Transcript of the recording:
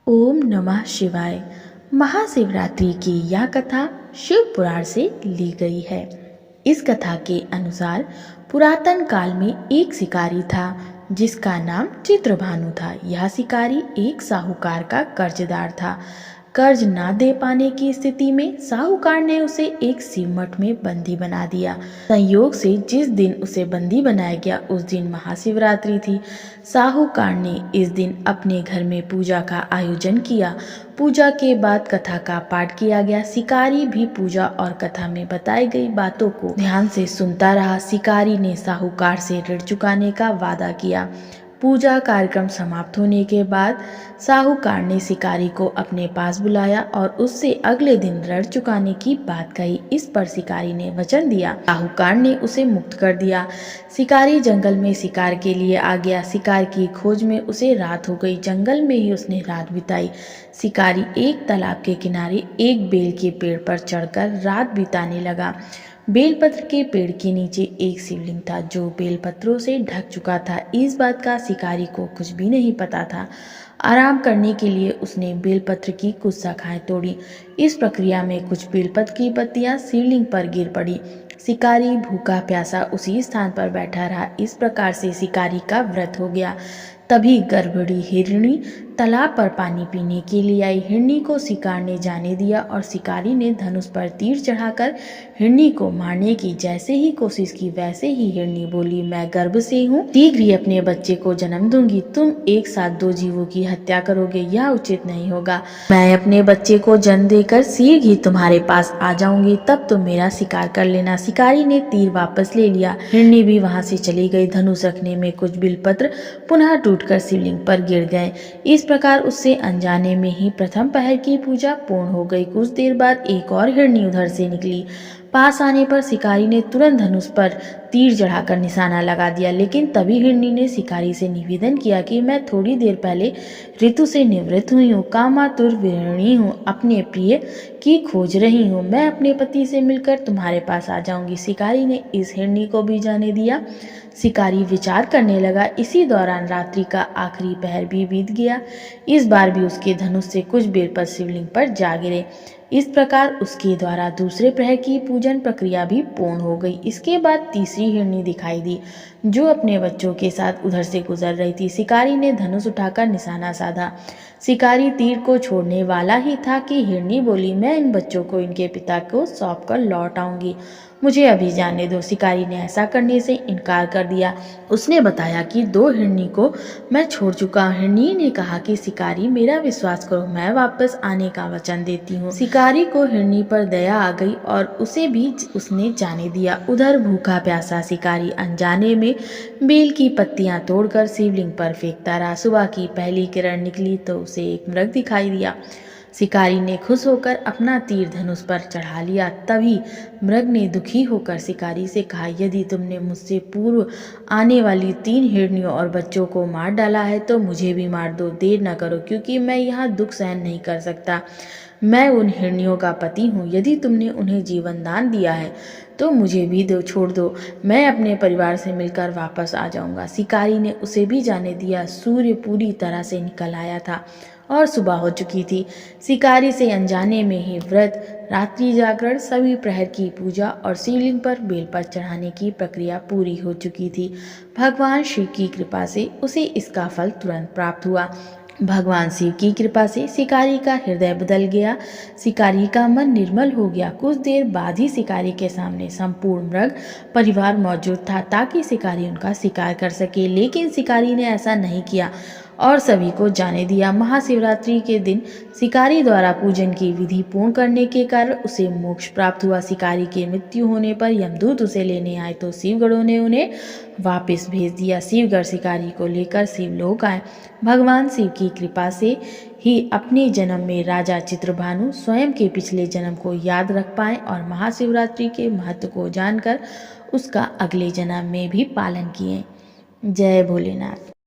ओम नमः शिवाय। महाशिवरात्रि की यह कथा शिव पुराण से ली गई है। इस कथा के अनुसार पुरातन काल में एक शिकारी था जिसका नाम चित्रभानु था। यह शिकारी एक साहूकार का कर्जदार था। कर्ज ना दे पाने की स्थिति में साहूकार ने उसे एक शिव मठ में बंदी बना दिया। संयोग से जिस दिन उसे बंदी बनाया गया उस दिन महाशिवरात्रि थी। साहूकार ने इस दिन अपने घर में पूजा का आयोजन किया। पूजा के बाद कथा का पाठ किया गया। शिकारी भी पूजा और कथा में बताई गई बातों को ध्यान से सुनता रहा। शिकारी ने साहूकार से ऋण चुकाने का वादा किया। पूजा कार्यक्रम समाप्त होने के बाद साहूकार ने शिकारी को अपने पास बुलाया और उससे अगले दिन ऋण चुकाने की बात कही। इस पर शिकारी ने वचन दिया। साहूकार ने उसे मुक्त कर दिया। शिकारी जंगल में शिकार के लिए आ गया। शिकार की खोज में उसे रात हो गई। जंगल में ही उसने रात बिताई। शिकारी एक तालाब के किनारे एक बेल के पेड़ पर चढ़कर रात बिताने लगा। बेलपत्र के पेड़ के नीचे एक शिवलिंग था जो बेलपत्रों से ढक चुका था। इस बात का शिकारी को कुछ भी नहीं पता था। आराम करने के लिए उसने बेलपत्र की कुछ शाखाएं तोड़ी। इस प्रक्रिया में कुछ बेलपत्र की पत्तियां शिवलिंग पर गिर पड़ी। शिकारी भूखा प्यासा उसी स्थान पर बैठा रहा। इस प्रकार से शिकारी का व्रत हो गया। तभी गर्भवती हिरणी तालाब पर पानी पीने के लिए आई। हिरणी को शिकार ने जाने दिया और शिकारी ने धनुष पर तीर चढ़ाकर हिरणी को मारने की जैसे ही कोशिश की वैसे ही हिरणी बोली, मैं गर्भ से हूँ, शीघ्र ही अपने बच्चे को जन्म दूंगी। तुम एक साथ दो जीवों की हत्या करोगे, यह उचित नहीं होगा। मैं अपने बच्चे को जन्म देकर शीघ्र ही तुम्हारे पास आ जाऊंगी, तब तुम मेरा शिकार कर लेना। शिकारी ने तीर वापस ले लिया। हिरणी भी वहां से चली गई। धनुष रखने में कुछ बिलपत्र पुनः टूटकर शिवलिंग पर गिर गए। इस प्रकार उससे अनजाने में ही प्रथम पहर की पूजा पूर्ण हो गई। कुछ देर बाद एक और हिरणी उधर से निकली। पास आने पर शिकारी ने तुरंत धनुष पर तीर चढ़ाकर निशाना लगा दिया। लेकिन तभी हिरणी ने शिकारी से निवेदन किया कि मैं थोड़ी देर पहले ऋतु से निवृत्त हुई हूँ, कामातुर विरहिणी हूँ, अपने प्रिय की खोज रही हूँ। मैं अपने पति से मिलकर तुम्हारे पास आ जाऊंगी। शिकारी ने इस हिरणी को भी जाने दिया। शिकारी विचार करने लगा। इसी दौरान रात्रि का आखिरी पहर भी बीत गया। इस बार भी उसके धनुष से कुछ बेलपत्र शिवलिंग पर जा गिरे। इस प्रकार उसके द्वारा दूसरे प्रहर की पूजन प्रक्रिया भी पूर्ण हो गई। इसके बाद तीसरी हिरणी दिखाई दी जो अपने बच्चों के साथ उधर से गुजर रही थी। शिकारी ने धनुष उठाकर निशाना साधा। शिकारी तीर को छोड़ने वाला ही था कि हिरणी बोली, मैं इन बच्चों को इनके पिता को सौंप कर लौट आऊंगी, मुझे अभी जाने दो। शिकारी ने ऐसा करने से इनकार कर दिया। उसने बताया कि दो हिरणी को मैं छोड़ चुका हूँ। हिरणी ने कहा कि शिकारी मेरा विश्वास करो, मैं वापस आने का वचन देती हूँ। शिकारी को हिरणी पर दया आ गई और उसे भी उसने जाने दिया। उधर भूखा प्यासा शिकारी अनजाने में बेल की पत्तियां तोड़कर शिवलिंग पर फेंकता रहा। सुबह की पहली किरण निकली तो उसे एक मृग दिखाई दिया। शिकारी ने खुश होकर अपना तीर धनुष पर चढ़ा लिया। तभी मृग ने दुखी होकर शिकारी से कहा, यदि तुमने मुझसे पूर्व आने वाली 3 हिरनियों और बच्चों को मार डाला है तो मुझे भी मार दो। देर न करो, क्योंकि मैं यहाँ दुख सहन नहीं कर सकता। मैं उन हिरनियों का पति हूँ। यदि तुमने उन्हें जीवन दान दिया है तो मुझे भी छोड़ दो, मैं अपने परिवार से मिलकर वापस आ जाऊंगा। शिकारी ने उसे भी जाने दिया। सूर्य पूरी तरह से निकल आया था और सुबह हो चुकी थी। शिकारी से अनजाने में ही व्रत, रात्रि जागरण, सभी प्रहर की पूजा और शिवलिंग पर बेलपत्र चढ़ाने की प्रक्रिया पूरी हो चुकी थी। भगवान शिव की कृपा से उसे इसका फल तुरंत प्राप्त हुआ। भगवान शिव की कृपा से शिकारी का हृदय बदल गया। शिकारी का मन निर्मल हो गया। कुछ देर बाद ही शिकारी के सामने संपूर्ण मृग परिवार मौजूद था ताकि शिकारी उनका शिकार कर सके। लेकिन शिकारी ने ऐसा नहीं किया और सभी को जाने दिया। महाशिवरात्रि के दिन शिकारी द्वारा पूजन की विधि पूर्ण करने के कारण उसे मोक्ष प्राप्त हुआ। शिकारी की मृत्यु होने पर यमदूत उसे लेने आए तो शिवगणों ने उन्हें वापस भेज दिया। शिवगढ़ शिकारी को लेकर शिवलोक आए। भगवान शिव की कृपा से ही अपने जन्म में राजा चित्रभानु स्वयं के पिछले जन्म को याद रख पाए और महाशिवरात्रि के महत्व को जानकर उसका अगले जन्म में भी पालन किए। जय भोलेनाथ।